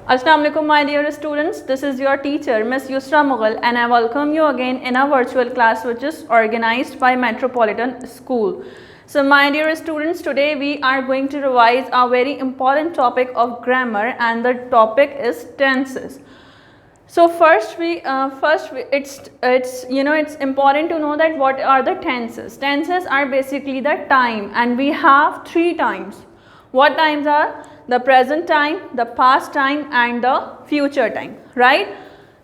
Assalamu alaikum my dear students, this is your teacher Miss Yusra Mughal and I welcome you again in a virtual class which is organized by Metropolitan School. So my dear students, today we are going to revise a very important topic of grammar and the topic is tenses. So it's important to know that what are the tenses. Tenses are basically the time and we have 3 times. What times are? The present time, the past time and the future time, right?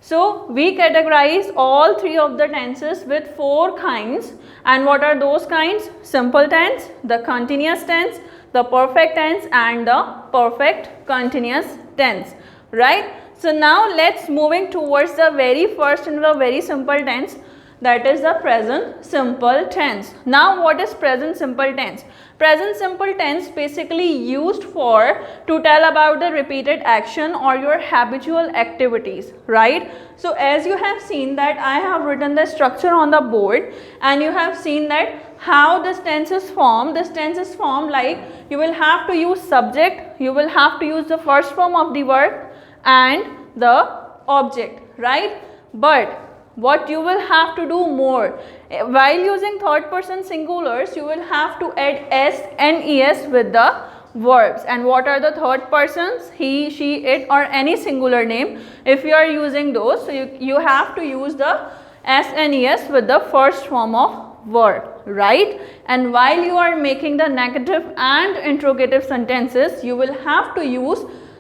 So we categorize all 3 of the tenses with 4 kinds, and what are those kinds? Simple tense, the continuous tense, the perfect tense and the perfect continuous tense, right? So now let's moving towards the very first and the very simple tense, that is the present simple tense. Now what is present simple tense? Present simple tense basically used for to tell about the repeated action or your habitual activities, right? So as you have seen that I have written the structure on the board and you have seen that how this tense is formed. This tense is formed like you will have to use subject, you will have to use the first form of the verb and the object, right? But what you will have to do more, while using third person singulars, you will have to add s and es with the verbs. And what are the third persons? He, she, it or any singular name. If you are using those, so you have to use the s and es with the first form of verb, right? And while you are making the negative and interrogative sentences, you will have to use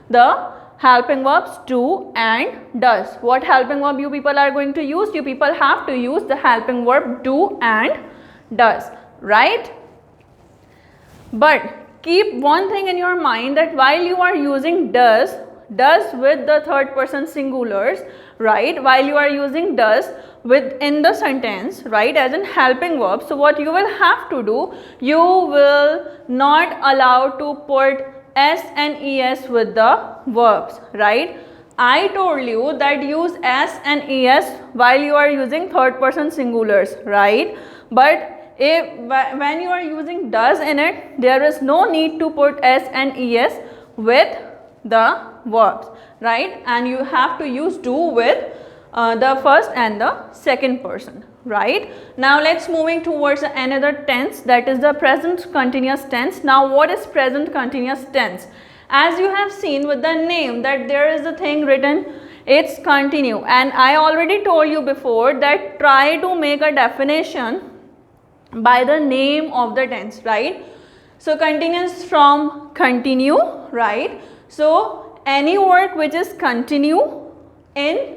the helping verbs do and does. What helping verb you people are going to use? You people have to use the helping verb do and does, right? But keep one thing in your mind, that while you are using does with the third person singulars, right? While you are using does within the sentence, right, as in helping verb, so what you will have to do, you will not allow to put s and es with the verbs, right? I told you that use s and es while you are using third person singulars, right? But when you are using does in it, there is no need to put s and es with the verbs, right? And you have to use do with the first and the second person, right? Now let's moving towards another tense, that is the present continuous tense. Now what is present continuous tense? As you have seen with the name that there is a thing written, it's continue, and I already told you before that try to make a definition by the name of the tense, right? So continuous from continue, right? So any work which is continue in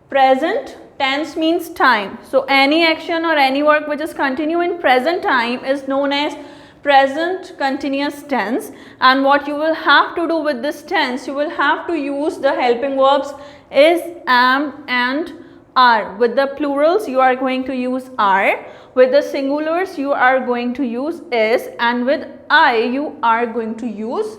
present tense means time. So any action or any work which is continue in present time is known as present continuous tense. And what you will have to do with this tense, you will have to use the helping verbs is, am and are. With the plurals you are going to use are, with the singulars you are going to use is, and with I you are going to use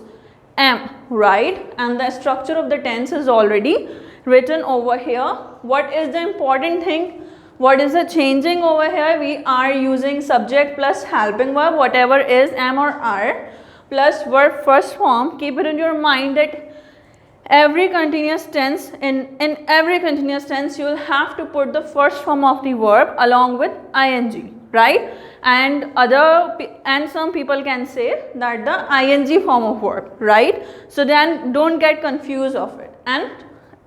am, right? And the structure of the tense is already written over here. What is the important thing? What is the changing over here? We are using subject plus helping verb, whatever is, am or are, plus verb first form. Keep it in your mind that every continuous tense, in every continuous tense you will have to put the first form of the verb along with ing, right? And some people can say that the ing form of verb, right? So then don't get confused of it. And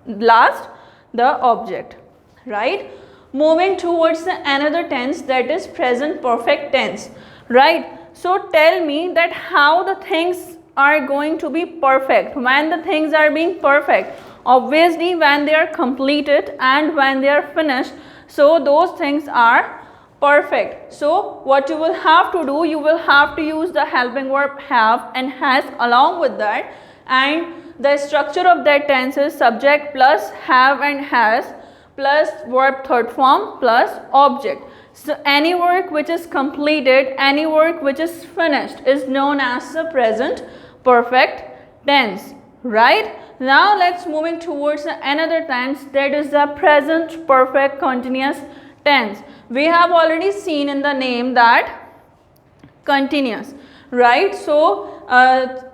last, the object, right? Moving towards another tense, that is present perfect tense, right? So tell me that how the things are going to be perfect, when the things are being perfect. Obviously when they are completed and when they are finished, so those things are perfect. So what you will have to do, you will have to use the helping verb have and has along with that, and the structure of that tense is subject plus have and has plus verb third form plus object. So any work which is completed, any work which is finished is known as the present perfect tense, right? Now let's moving towards another tense, that is the present perfect continuous tense. We have already seen in the name that continuous, right? So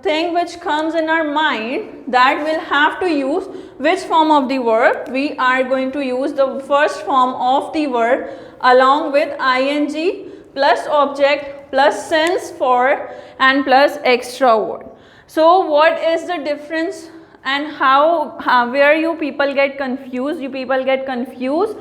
thing which comes in our mind, that will have to use which form of the verb? We are going to use the first form of the verb along with ing plus object plus since for and plus extra word. So what is the difference and how where you people get confused? You people get confused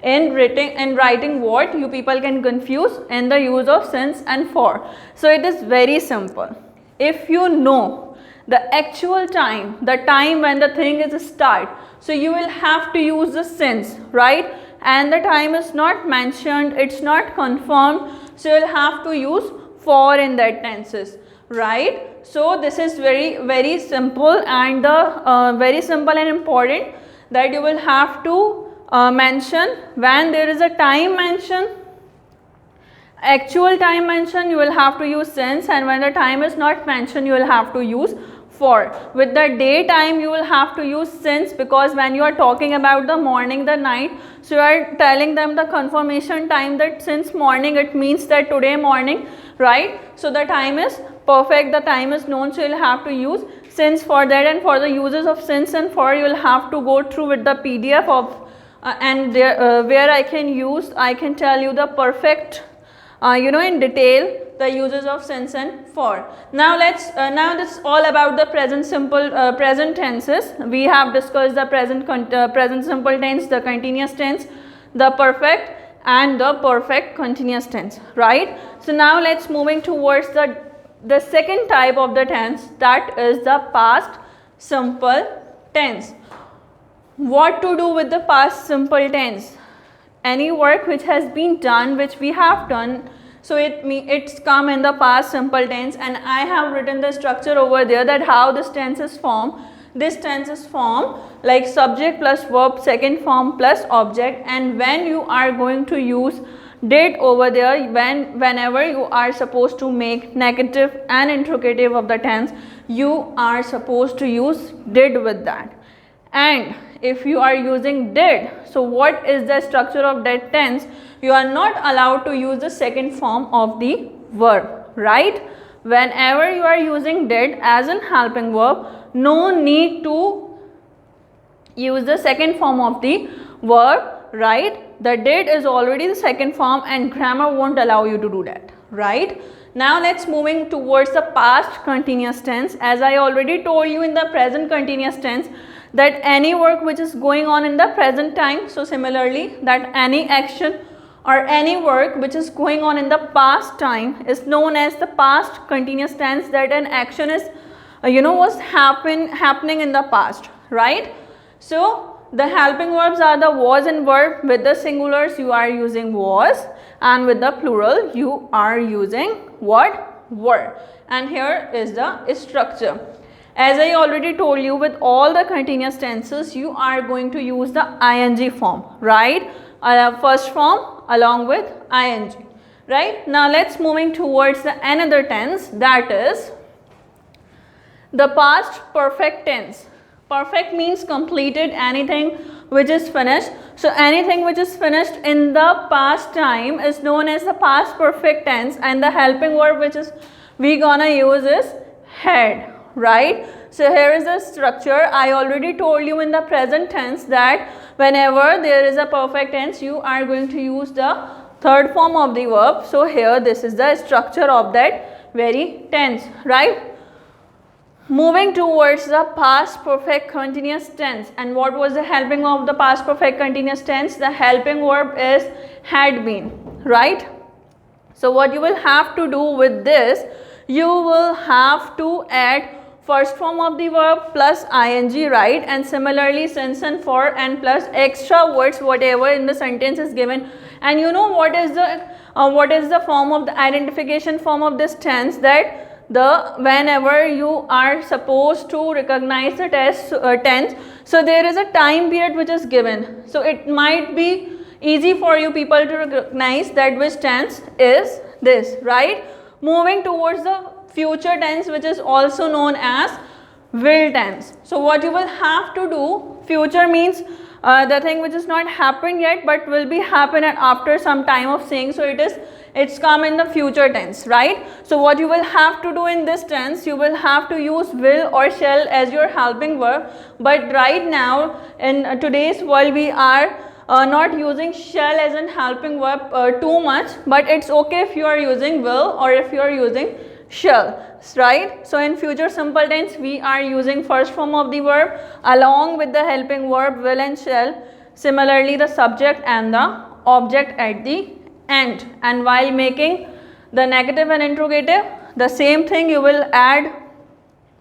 in writing what? You people can confuse in the use of since and for. So it is very simple. If you know the actual time, the time when the thing is start, so you will have to use the since, right? And the time is not mentioned, it's not confirmed, so you will have to use for in that tenses, right? So this is very simple, and very simple and important, that you will have to mention when there is a time mention, actual time mention, you will have to use since, and when the time is not mentioned, you will have to use for. With the daytime, you will have to use since, because when you are talking about the morning, the night, so you are telling them the confirmation time that since morning, it means that today morning, right? So the time is perfect, the time is known, so you will have to use since for that. And for the uses of since and for, you will have to go through with the PDF of and there, where I can tell you the perfect in detail the uses of since and for. Now now this is all about the present simple present tenses. We have discussed the present simple tense, the continuous tense, the perfect and the perfect continuous tense, right? So now let's moving towards the second type of the tense, that is the past simple tense. What to do with the past simple tense? Any work which has been done, which we have done, so it's come in the past simple tense, and I have written the structure over there, that how this tense is formed. This tense is formed like subject plus verb, second form plus object, and when you are going to use did over there, whenever you are supposed to make negative and interrogative of the tense, you are supposed to use did with that. And if you are using did, so what is the structure of that tense? You are not allowed to use the second form of the verb, right? Whenever you are using did as an helping verb, no need to use the second form of the verb, right? The did is already the second form, and grammar won't allow you to do that, right? Now let's moving towards the past continuous tense. As I already told you in the present continuous tense, that any work which is going on in the present time, so similarly that any action or any work which is going on in the past time is known as the past continuous tense, that an action is was happening in the past, right? So the helping verbs are the was and were. With the singulars you are using was, and with the plural you are using what? Were. And here is the structure. As I already told you, with all the continuous tenses, you are going to use the ing form, right? First form along with ing, right? Now let's moving towards the another tense, that is the past perfect tense. Perfect means completed, anything which is finished. So anything which is finished in the past time is known as the past perfect tense, and the helping verb which is we gonna use is had, right? So here is the structure. I already told you in the present tense that whenever there is a perfect tense, you are going to use the third form of the verb. So here this is the structure of that very tense, right? Moving towards the past perfect continuous tense. And what was the helping of the past perfect continuous tense? The helping verb is had been, right? So what you will have to do with this, you will have to add first form of the verb plus ing, right? And similarly since and for and plus extra words whatever in the sentence is given. And you know what is the form of the identification form of this tense, that whenever you are supposed to recognize the tense, so there is a time period which is given. So it might be easy for you people to recognize that which tense is this, right? Moving towards the future tense, which is also known as will tense. So what you will have to do, future means the thing which is not happened yet but will be happen after some time of saying. So it's come in the future tense, right? So what you will have to do in this tense, you will have to use will or shall as your helping verb. But right now in today's world we are not using shall as an helping verb too much, but it's okay if you are using will or if you are using shall, right? So in future simple tense we are using first form of the verb along with the helping verb will and shall, similarly the subject and the object at the end. And while making the negative and interrogative, the same thing you will add.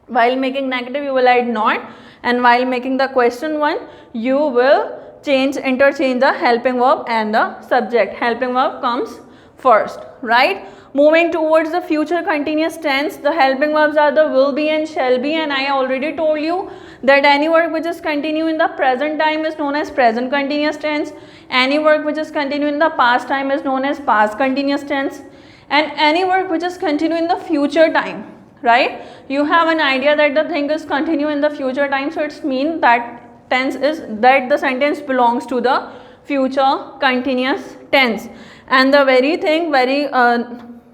While making negative you will add not, and while making the question one you will interchange the helping verb and the subject. Helping verb comes first, right? Moving towards the future continuous tense, the helping verbs are the will be and shall be, and I already told you that any verb which is continue in the present time is known as present continuous tense, any verb which is continue in the past time is known as past continuous tense, and any verb which is continue in the future time, right? You have an idea that the thing is continue in the future time, so it's mean that tense is that the sentence belongs to the future continuous tense. And the very thing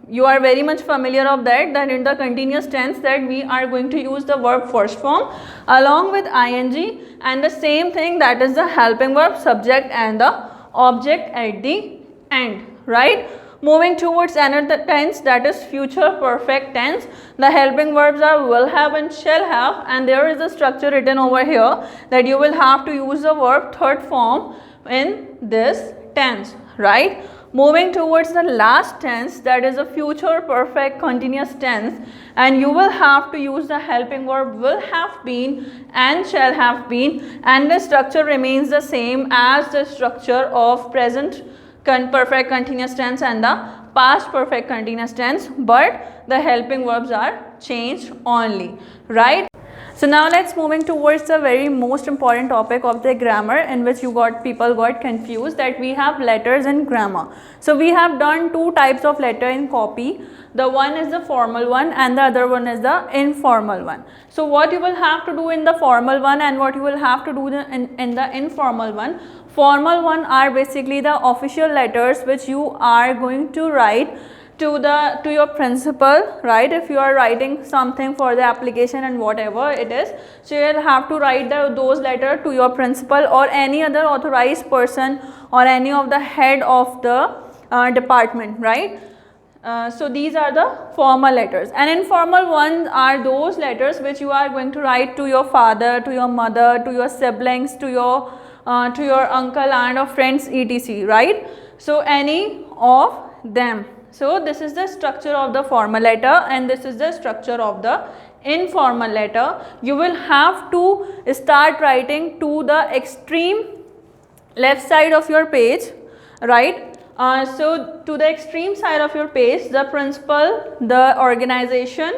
you are very much familiar of that in the continuous tense that we are going to use the verb first form along with ing, and the same thing, that is the helping verb, subject and the object at the end, right? Moving towards another tense, that is future perfect tense. The helping verbs are will have and shall have, and there is a structure written over here that you will have to use the verb third form in this tense, right? Moving towards the last tense, that is a future perfect continuous tense, and you will have to use the helping verb will have been and shall have been, and the structure remains the same as the structure of present perfect continuous tense and the past perfect continuous tense, but the helping verbs are changed only, right? So now let's moving towards the very most important topic of the grammar, in which people got confused, that we have letters and grammar. So we have done two types of letter in copy. The one is the formal one and the other one is the informal one. So what you will have to do in the formal one and what you will have to do in the informal one. Formal one are basically the official letters which you are going to write to your principal, right? If you are writing something for the application and whatever it is, so you will have to write those letters to your principal or any other authorized person or any of the head of the department, right? So these are the formal letters, and informal ones are those letters which you are going to write to your father, to your mother, to your siblings, to your uncle, aunt or friends, etc., right? So any of them. So this is the structure of the formal letter and this is the structure of the informal letter. You will have to start writing to the extreme left side of your page, right? So to the extreme side of your page, the principal, the organization,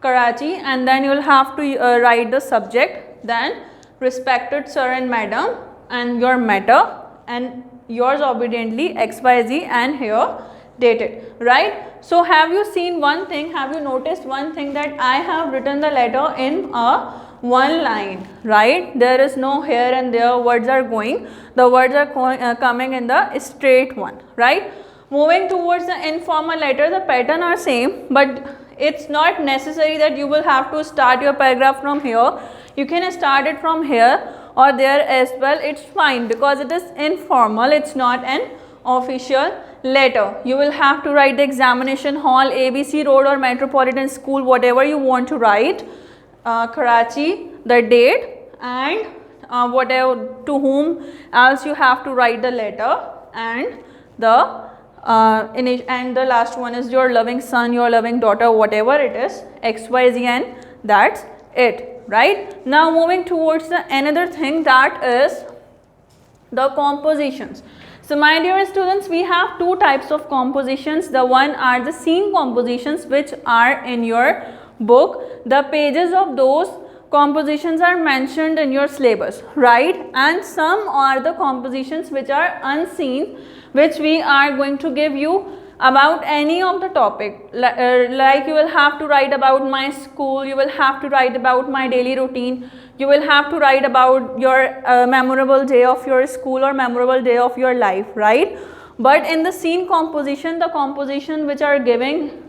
Karachi, and then you will have to write the subject, then respected sir and madam, and your matter, and yours obediently XYZ, and here dated, right? So have you seen one thing, have you noticed one thing, that I have written the letter in a one line, right? There is no here and there, words are going, the words are coming in the straight one, right? Moving towards the informal letter, the pattern are same, but it's not necessary that you will have to start your paragraph from here. You can start it from here or there as well, it's fine, because it is informal, it's not an official letter. You will have to write the examination hall, ABC road or metropolitan school, whatever you want to write, Karachi, the date, and whatever, to whom else you have to write the letter, and the last one is your loving son, your loving daughter, whatever it is, XYZ, and that's it, right? Now moving towards the another thing, that is the compositions. So my dear students, we have two types of compositions. The one are the scene compositions which are in your book. The pages of those compositions are mentioned in your syllabus, right? And some are the compositions which are unseen, which we are going to give you about any of the topic, like you will have to write about my school, you will have to write about my daily routine, you will have to write about your memorable day of your school or memorable day of your life, right? But in the scene composition, the composition which are giving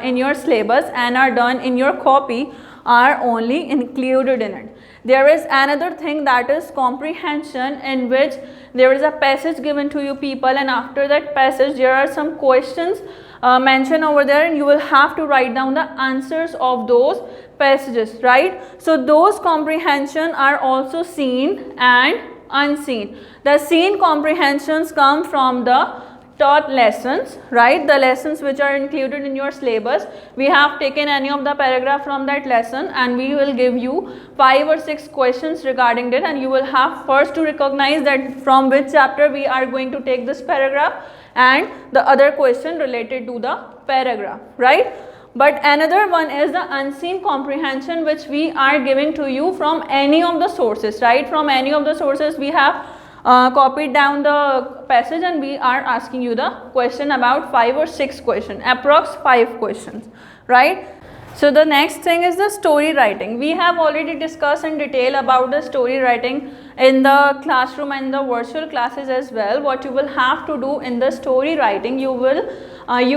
in your syllabus and are done in your copy are only included in it. There is another thing, that is comprehension, in which there is a passage given to you people, and after that passage there are some questions mentioned over there, and you will have to write down the answers of those passages, right? So those comprehension are also seen and unseen. The seen comprehensions come from the taught lessons, right? The lessons which are included in your syllabus. We have taken any of the paragraph from that lesson, and we will give you 5 or 6 questions regarding that, and you will have first to recognize that from which chapter we are going to take this paragraph, and the other question related to the paragraph, right? But another one is the unseen comprehension, which we are giving to you from any of the sources, right? From any of the sources we have copied down the passage, and we are asking you the question about 5 or 6 questions, approx 5 questions, right? So the next thing is the story writing. We have already discussed in detail about the story writing in the classroom and the virtual classes as well. What you will have to do in the story writing, you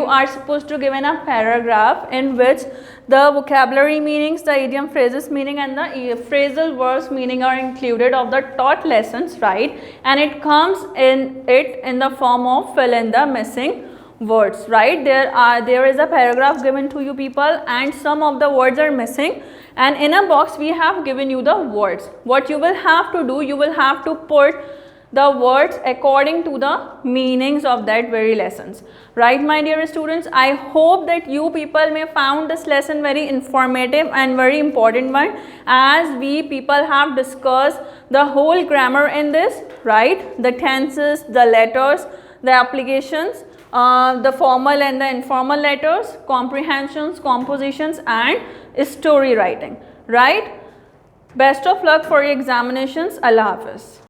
are supposed to give in a paragraph in which the vocabulary meanings, the idiom phrases meaning, and the phrasal verbs meaning are included of the taught lessons, right? And it comes in the form of fill in the missing words, right? There is a paragraph given to you people, and some of the words are missing, and in a box we have given you the words. What you will have to do, you will have to put the words according to the meanings of that very lessons, right, my dear students? I hope that you people may found this lesson very informative and very important one, as we people have discussed the whole grammar in this, right? The tenses, the letters, the applications, the formal and the informal letters, comprehensions, compositions, and story writing, right? Best of luck for your examinations. Allah Hafiz.